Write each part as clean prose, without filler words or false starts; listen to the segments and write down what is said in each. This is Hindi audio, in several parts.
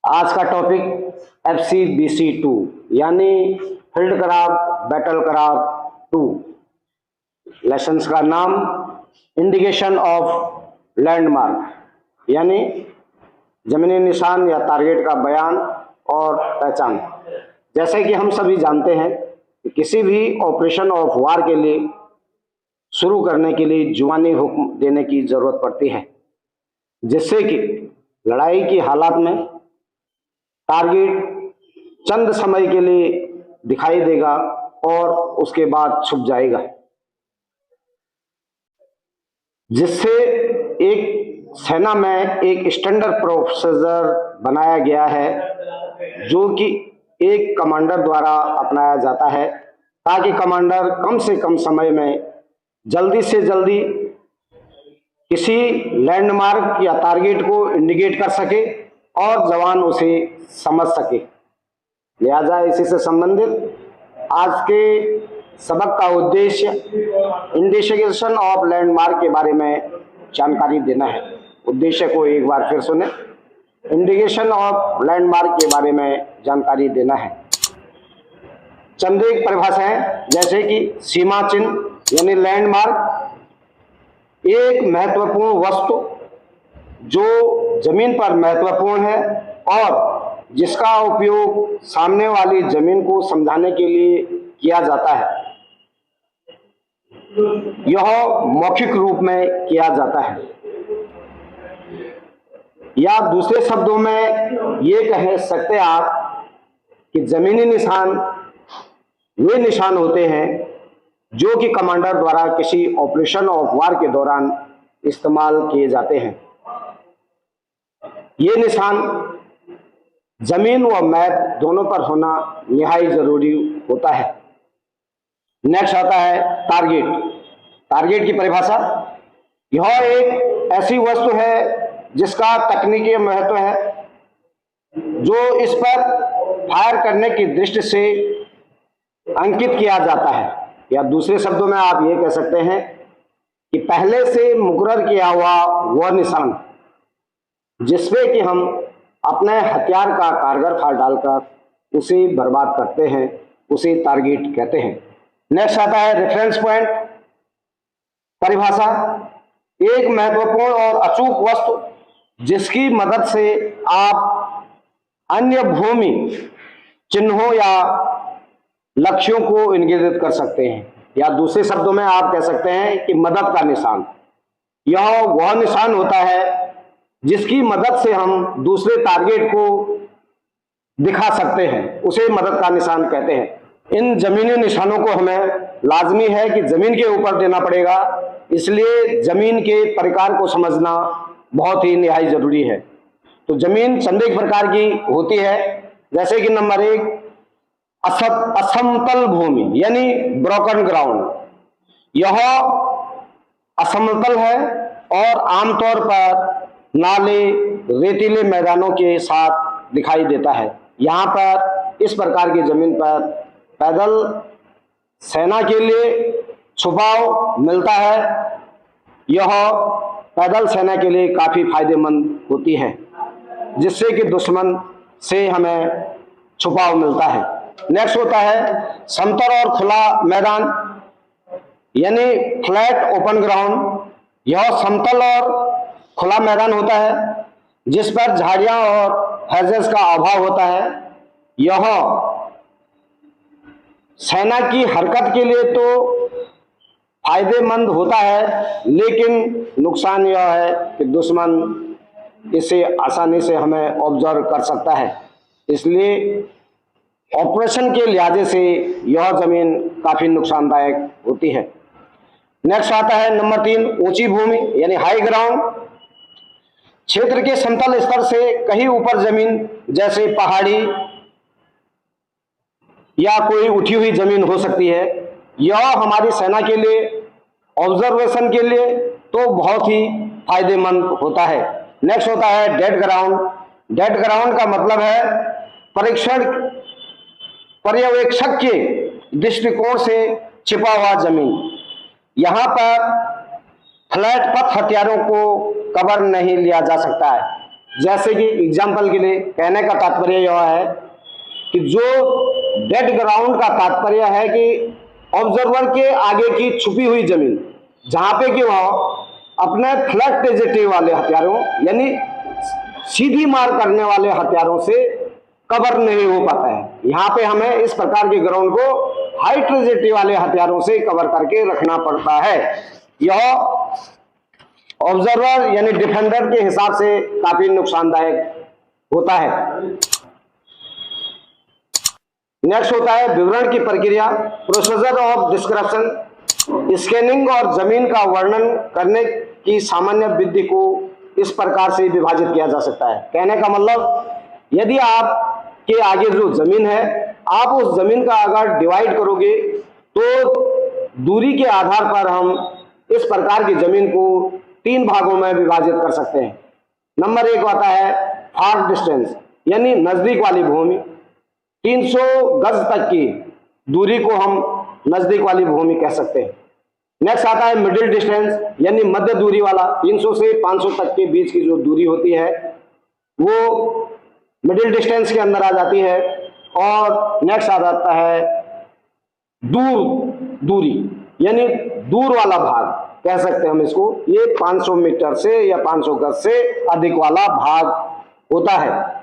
आज का टॉपिक FCBC2 यानी field craft battle craft 2। Lessons का नाम इंडिकेशन ऑफ लैंडमार्क यानी जमीनी निशान या टारगेट का बयान और पहचान। जैसे कि हम सभी जानते हैं कि किसी भी ऑपरेशन ऑफ वार के लिए शुरू करने के लिए जुबानी हुक्म देने की जरूरत पड़ती है, जिससे कि लड़ाई की हालात में टारगेट चंद समय के लिए दिखाई देगा और उसके बाद छुप जाएगा, जिससे एक सेना में एक स्टैंडर्ड प्रोसीजर बनाया गया है जो कि एक कमांडर द्वारा अपनाया जाता है, ताकि कमांडर कम से कम समय में जल्दी से जल्दी किसी लैंडमार्क या टारगेट को इंडिकेट कर सके और जवान उसे समझ सके। लिहाजा इसी से संबंधित आज के सबक का उद्देश्य इंडिकेशन ऑफ लैंडमार्क के बारे में जानकारी देना है। उद्देश्य को एक बार फिर सुने। इंडिकेशन ऑफ लैंडमार्क के बारे में जानकारी देना है। चंद एक परिभाषाएं जैसे कि सीमा चिन्ह यानी लैंडमार्क एक महत्वपूर्ण वस्तु जो जमीन पर महत्वपूर्ण है और जिसका उपयोग सामने वाली जमीन को समझाने के लिए किया जाता है। यह मौखिक रूप में किया जाता है, या दूसरे शब्दों में ये कह सकते आप कि जमीनी निशान वे निशान होते हैं जो कि कमांडर द्वारा किसी ऑपरेशन ऑफ वार के दौरान इस्तेमाल किए जाते हैं। ये निशान जमीन व मैप दोनों पर होना निहायत जरूरी होता है। नेक्स्ट आता है टारगेट। टारगेट की परिभाषा, यह एक ऐसी वस्तु है जिसका तकनीकी महत्व है, जो इस पर फायर करने की दृष्टि से अंकित किया जाता है, या दूसरे शब्दों में आप ये कह सकते हैं कि पहले से मुकर्रर किया हुआ वह निशान जिसपे कि हम अपने हथियार का कारगर फार डालकर उसे बर्बाद करते हैं, उसे टारगेट कहते हैं। नेक्स्ट आता है रेफरेंस पॉइंट। परिभाषा, एक महत्वपूर्ण और अचूक वस्तु जिसकी मदद से आप अन्य भूमि चिन्हों या लक्ष्यों को इंगित कर सकते हैं, या दूसरे शब्दों में आप कह सकते हैं कि मदद का निशान। यह वह निशान होता है जिसकी मदद से हम दूसरे टारगेट को दिखा सकते हैं, उसे मदद का निशान कहते हैं। इन जमीनी निशानों को हमें लाजमी है कि जमीन के ऊपर देना पड़ेगा, इसलिए जमीन के प्रकार को समझना बहुत ही निहायत जरूरी है। तो जमीन चंद एक प्रकार की होती है, जैसे कि नंबर 1 असमतल भूमि यानी ब्रोकन ग्राउंड। यह असमतल है और आमतौर पर नाले रेतीले मैदानों के साथ दिखाई देता है। यहाँ पर इस प्रकार की जमीन पर पैदल सेना के लिए छुपाव मिलता है। यह पैदल सेना के लिए काफी फायदेमंद होती है, जिससे कि दुश्मन से हमें छुपाव मिलता है। नेक्स्ट होता है समतल और खुला मैदान यानी फ्लैट ओपन ग्राउंड। यह समतल और खुला मैदान होता है जिस पर झाड़ियां और हेजेस का अभाव होता है। यह सेना की हरकत के लिए तो फायदेमंद होता है, लेकिन नुकसान यह है कि दुश्मन इसे आसानी से हमें ऑब्जर्व कर सकता है, इसलिए ऑपरेशन के लिहाजे से यह जमीन काफी नुकसानदायक होती है। नेक्स्ट आता है नंबर 3 ऊंची भूमि यानी हाई ग्राउंड। क्षेत्र के समतल स्तर से कहीं ऊपर जमीन, जैसे पहाड़ी या कोई उठी हुई जमीन हो सकती है। यह हमारी सेना के लिए ऑब्जर्वेशन के लिए तो बहुत ही फायदेमंद होता है। नेक्स्ट होता है डेड ग्राउंड। डेड ग्राउंड का मतलब है पर्यवेक्षक के दृष्टिकोण से छिपा हुआ जमीन। यहाँ पर फ्लैट पथ हथियारों को कवर नहीं लिया जा सकता है, जैसे कि एग्जाम्पल के लिए कहने का तात्पर्य यह है कि जो डेड ग्राउंड का तात्पर्य है कि ऑब्जर्वर के आगे की छुपी हुई जमीन, जहां पे कि वह अपने फ्लैट ट्रेजेक्टरी वाले हथियारों यानी सीधी मार करने वाले हथियारों से कवर नहीं हो पाता है। यहाँ पे हमें इस प्रकार के ग्राउंड को हाई ट्रेजेक्टरी वाले हथियारों से कवर करके रखना पड़ता है। यह ऑब्जर्वर यानी डिफेंडर के हिसाब से काफी नुकसानदायक होता है। नेक्स्ट होता है विवरण की प्रक्रिया, प्रोसीजर ऑफ डिस्क्रिप्शन। स्कैनिंग और जमीन का वर्णन करने की सामान्य विधि को इस प्रकार से विभाजित किया जा सकता है। कहने का मतलब, यदि आपके आगे जो जमीन है, आप उस जमीन का अगर डिवाइड करोगे तो दूरी के आधार पर हम इस प्रकार की जमीन को 3 भागों में विभाजित कर सकते हैं। नंबर 1 आता है फार डिस्टेंस यानी नजदीक वाली भूमि। 300 गज तक की दूरी को हम नजदीक वाली भूमि कह सकते हैं। नेक्स्ट आता है मिडिल डिस्टेंस यानी मध्य दूरी वाला। 300 से 500 तक के बीच की जो दूरी होती है वो मिडिल डिस्टेंस के अंदर आ जाती है। और नेक्स्ट आ जाता है दूरी यानी दूर वाला भाग कह सकते हैं हम इसको। ये 500 मीटर से या 500 गज से अधिक वाला भाग होता है।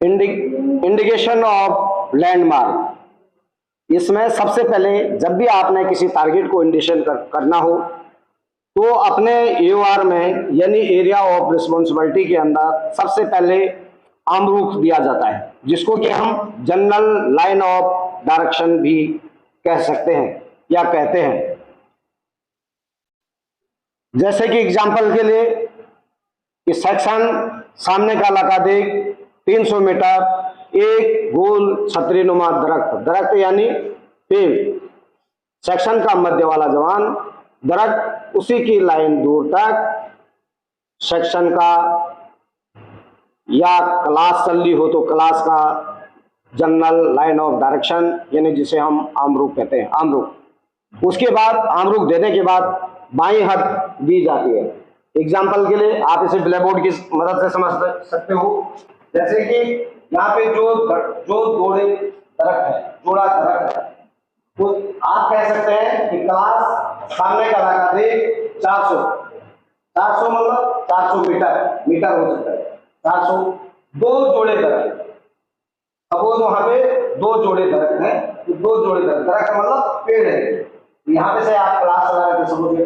इंडिकेशन ऑफ लैंडमार्क, इसमें सबसे पहले जब भी आपने किसी टारगेट को इंडिकेशन करना हो तो अपने एओआर में यानी एरिया ऑफ रिस्पॉन्सिबिलिटी के अंदर सबसे पहले आमरूख दिया जाता है, जिसको कि हम जनरल लाइन ऑफ डायरेक्शन भी कह सकते हैं या कहते हैं। जैसे कि एग्जांपल के लिए कि सेक्शन सामने का इलाका देख 300 मीटर एक गोल छतरीनुमा दरख्त यानी पेड़, सेक्शन का मध्य वाला जवान, दरख्त उसी की लाइन दूर तक, सेक्शन का या क्लास चल रही हो तो क्लास का जनरल लाइन ऑफ डायरेक्शन यानी जिसे हम आमरूख कहते हैं, आमरूख। उसके बाद आमरूख देने के बाद बाईं हद दी जाती है। एग्जाम्पल के लिए आप इसे ब्लैक बोर्ड की मदद से समझ सकते हो। जैसे कि यहाँ पे जो जोड़ा दरख्त है तो आप कह सकते हैं कि क्लास सामने का इलाका दे 400 मतलब 400 मीटर हो सकता है। 400 दो जोड़े दरख्त, सपोज वहां पे 2 जोड़े दरख्त है तो 2 जोड़े दरख्त मतलब पेड़ है। यहाँ पे से आप क्लास चला रहे थे, सपोज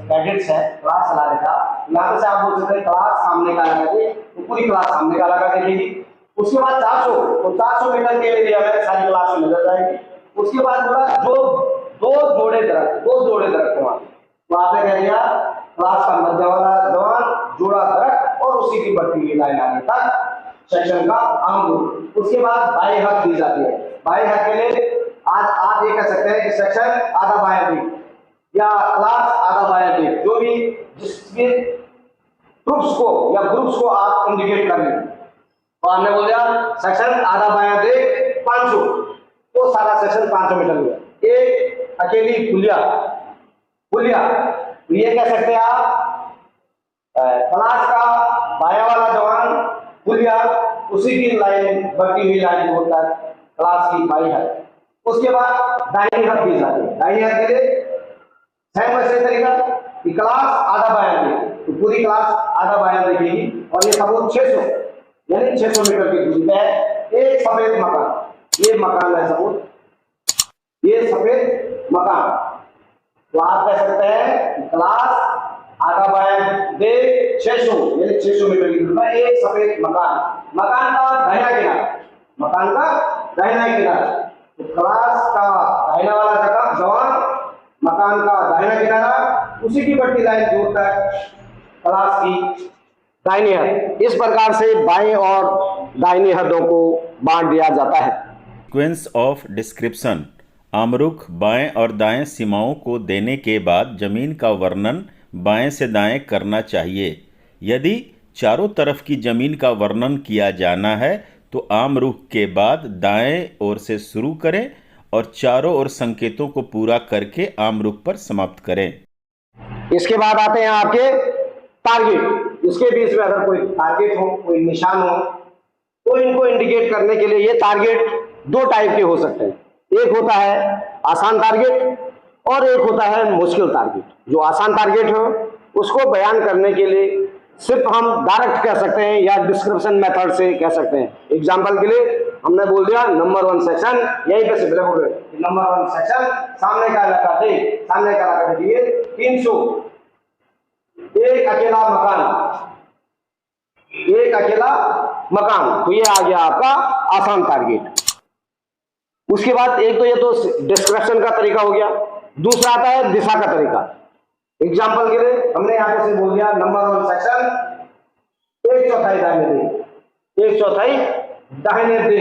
कैडेट्स है क्लास चला रहे था, यहाँ पे से आप बोल सकते हैं क्लास सामने का इलाका दे तो पूरी क्लास सामने का इलाका देखेगी। उसके बाद 400 तो 400 मीटर के एरिया में सारी क्लास में नजर जाएगी। उसके बाद बोला जो 2 जोड़े दरख्त वहां तो आपने कह दिया क्लास का मध्य वाला जवान, जोड़ा दरख्त और उसी की बढ़ती हुई लाइन आने तक सेक्शन का आमरूख। उसके बाद बाईं हद दी जाती है। बाईं हद के लिए आज आप ये कह सकते हैं कि सेक्शन आधा बायां दिख या क्लास आधा बायां दिख, जो भी जिसके ग्रुप्स को या ग्रुप्स को आप इंडिकेट कर लें। तो हमने बोला सेक्शन आधा बायां देख 500 तो सारा सेक्शन 500 मीटर हुआ। एक अकेली पुलिया तो ये कह सकते हैं आप क्लास का बायां वाला जवान पुलिया उसी की लाइन बढ़ती हुई लाइन दूर तक क्लास की बाईं हद। उसके बाद दाहिनी हद दी जाती है। दाहिनी हद के लिए सेम वैसे तरीका कि क्लास आधा बायां देख तो पूरी क्लास आधा बायां देखेगी। और ये सपोज 600 यानी 600 मीटर की दूरी पे एक सफेद मकान, ये मकान है सपोज, ये सफेद मकान, तो आप कह सकते हैं क्लास आधा बायां दे 600 यानी 600 मीटर की दूरी पे एक सफेद मकान का दाहिना किनारा तो क्लास का दाहिना वाला जवान, मकान का दाहिना किनारा, उसी की बढ़ती लाइन दूर तक क्लास की दाहिनी हद। इस प्रकार से बाएं और दाहिनी हदों को बांट दिया जाता है। सीक्वेंस ऑफ डिस्क्रिप्शन, आमरूख बाएं और दाएं सीमाओं को देने के बाद जमीन का वर्णन बाएं से दाएं करना चाहिए। यदि चारों तरफ की जमीन का वर्णन किया जाना है तो आमरूख के बाद दाएं ओर से शुरू करें और चारों ओर संकेतों को पूरा करके आमरूख पर समाप्त करें। इसके बाद आते हैं आपके टारगेट इसके बीच में अगर कोई टारगेट हो, कोई निशान हो, तो इनको इंडिकेट करने के लिए ये टारगेट दो टाइप के हो सकते हैं। एक होता है आसान टारगेट और एक होता है मुश्किल टारगेट। जो आसान टारगेट हो उसको बयान करने के लिए सिर्फ हम डायरेक्ट कह सकते हैं या डिस्क्रिप्शन मेथड से कह सकते हैं। एग्जांपल के लिए हमने बोल दिया नंबर 1 सेक्शन, यहीं पे सिर्फ बोल रहे नंबर 1 सेक्शन, सामने का इलाका दे, सामने का इलाका देखिए 300, एक अकेला मकान, तो ये आ गया आपका आसान टारगेट। उसके बाद एक तो ये तो डिस्क्रिप्शन का तरीका हो गया, दूसरा आता है दिशा का तरीका। एग्जाम्पल के लिए हमने यहां पे से बोल दिया नंबर 1 सेक्शन 1/4 दाहिने दे, 1/4 दाहिने दे।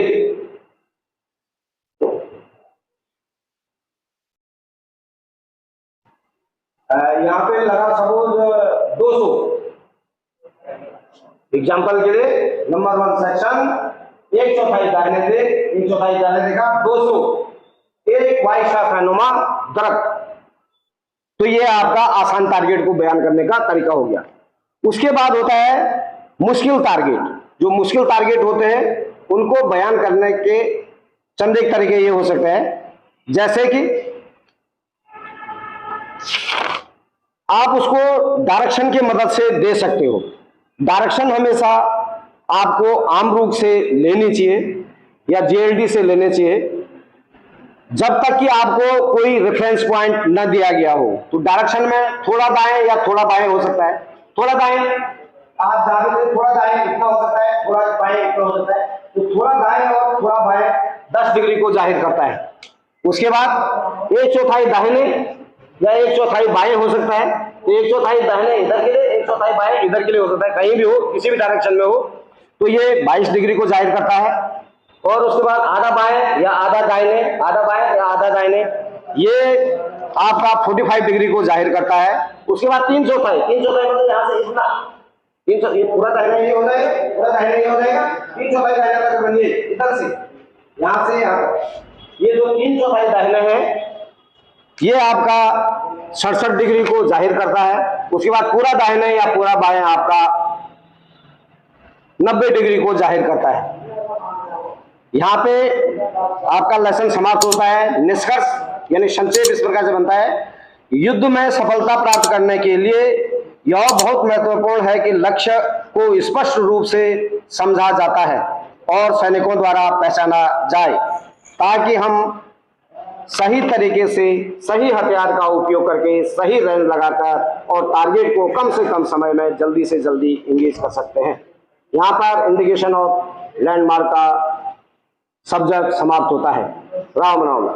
यहां पे लगा सपोज 200। एग्जाम्पल के लिए नंबर 1 सेक्शन 1/4 दाहिने दे, 1/4 दाहिने देगा 200, एक वाई शाखानुमा दरख्त। तो ये आपका आसान टारगेट को बयान करने का तरीका हो गया। उसके बाद होता है मुश्किल टारगेट। जो मुश्किल टारगेट होते हैं उनको बयान करने के चंद एक तरीके ये हो सकते हैं, जैसे कि आप उसको डायरेक्शन की मदद से दे सकते हो। डायरेक्शन हमेशा आपको आम रूप से लेनी चाहिए या जेएलडी से लेनी चाहिए जब तक कि आपको कोई रेफरेंस पॉइंट न दिया गया हो। तो डायरेक्शन में थोड़ा दाएं या थोड़ा बाएं हो सकता है। थोड़ा दाएं आप जाते थे, थोड़ा दाएं इतना हो सकता है, थोड़ा बाएं इतना हो सकता है। तो थोड़ा दाएं और थोड़ा बाएं 10 डिग्री को जाहिर करता है। उसके बाद 1/4 दाहिने या 1/4 बाएं हो सकता है। तो 1/4 दाहिने इधर के लिए, 1/4 बाएं इधर के लिए हो सकता है, कहीं भी हो, किसी भी डायरेक्शन में हो। तो ये 22 डिग्री को जाहिर करता है। और उसके बाद आधा बाएं या आधा दाहिने, आधा बाएं या आधा दाहिने, ये आपका 45 डिग्री को जाहिर करता है। उसके बाद 3/4 मतलब यहाँ से इतना 300, ये पूरा दाहिने ये हो जाएगा, पूरा दाहिने ये हो जाएगा, 3/4 दाहिने तक बनिए इधर से, यहाँ से यहाँ तक। ये जो 3/4 दाहिने हैं ये आपका 67 डिग्री को जाहिर करता है। उसके बाद पूरा दाहिने या पूरा बाएं आपका 90 डिग्री को जाहिर करता है। यहाँ पे आपका लेसन समाप्त होता है। निष्कर्ष यानी संक्षेप इस प्रकार से बनता है, युद्ध में सफलता प्राप्त करने के लिए यह बहुत महत्वपूर्ण है कि लक्ष्य को स्पष्ट रूप से समझा जाता है और सैनिकों द्वारा पहचाना जाए, ताकि हम सही तरीके से सही हथियार का उपयोग करके सही रेंज लगाकर और टारगेट को कम से कम समय में जल्दी से जल्दी इंगेज कर सकते हैं। यहाँ पर इंडिकेशन ऑफ लैंडमार्क का सब्जेक्ट समाप्त होता है। राम राम।